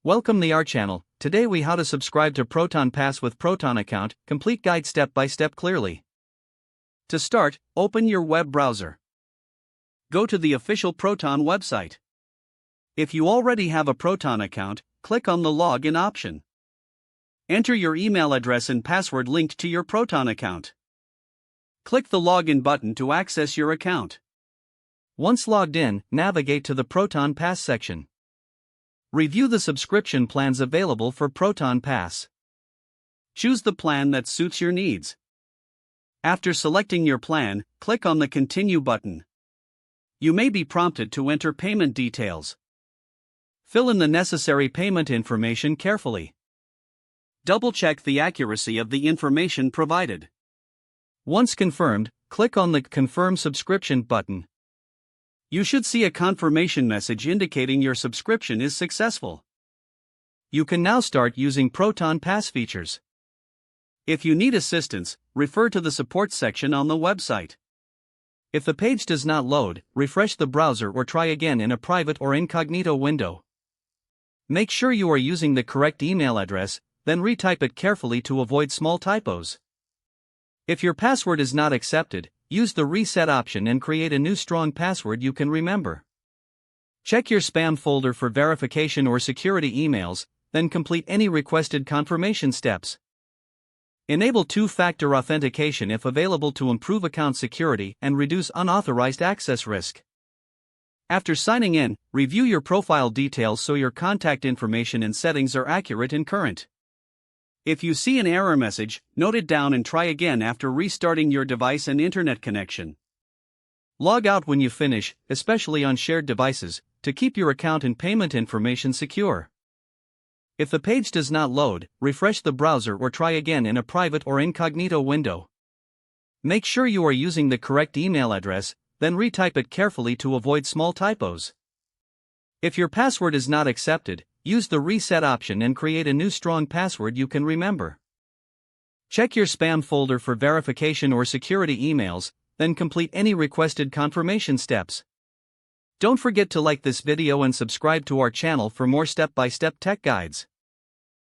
Welcome to our channel. Today we how to subscribe to Proton Pass with Proton account, complete guide step by step clearly. To start, open your web browser. Go to the official Proton website. If you already have a Proton account, click on the login option. Enter your email address and password linked to your Proton account. Click the login button to access your account. Once logged in, navigate to the Proton Pass section. Review the subscription plans available for Proton Pass. Choose the plan that suits your needs. After selecting your plan, click on the Continue button. You may be prompted to enter payment details. Fill in the necessary payment information carefully. Double-check the accuracy of the information provided. Once confirmed, click on the Confirm Subscription button. You should see a confirmation message indicating your subscription is successful. You can now start using Proton Pass features. If you need assistance, refer to the support section on the website. If the page does not load, refresh the browser or try again in a private or incognito window. Make sure you are using the correct email address, then retype it carefully to avoid small typos. If your password is not accepted, use the reset option and create a new strong password you can remember. Check your spam folder for verification or security emails, then complete any requested confirmation steps. Enable two-factor authentication if available to improve account security and reduce unauthorized access risk. After signing in, review your profile details so your contact information and settings are accurate and current. If you see an error message, note it down and try again after restarting your device and internet connection. Log out when you finish, especially on shared devices, to keep your account and payment information secure. If the page does not load, refresh the browser or try again in a private or incognito window. Make sure you are using the correct email address, then retype it carefully to avoid small typos. If your password is not accepted, use the reset option and create a new strong password you can remember. Check your spam folder for verification or security emails, then complete any requested confirmation steps. Don't forget to like this video and subscribe to our channel for more step-by-step tech guides.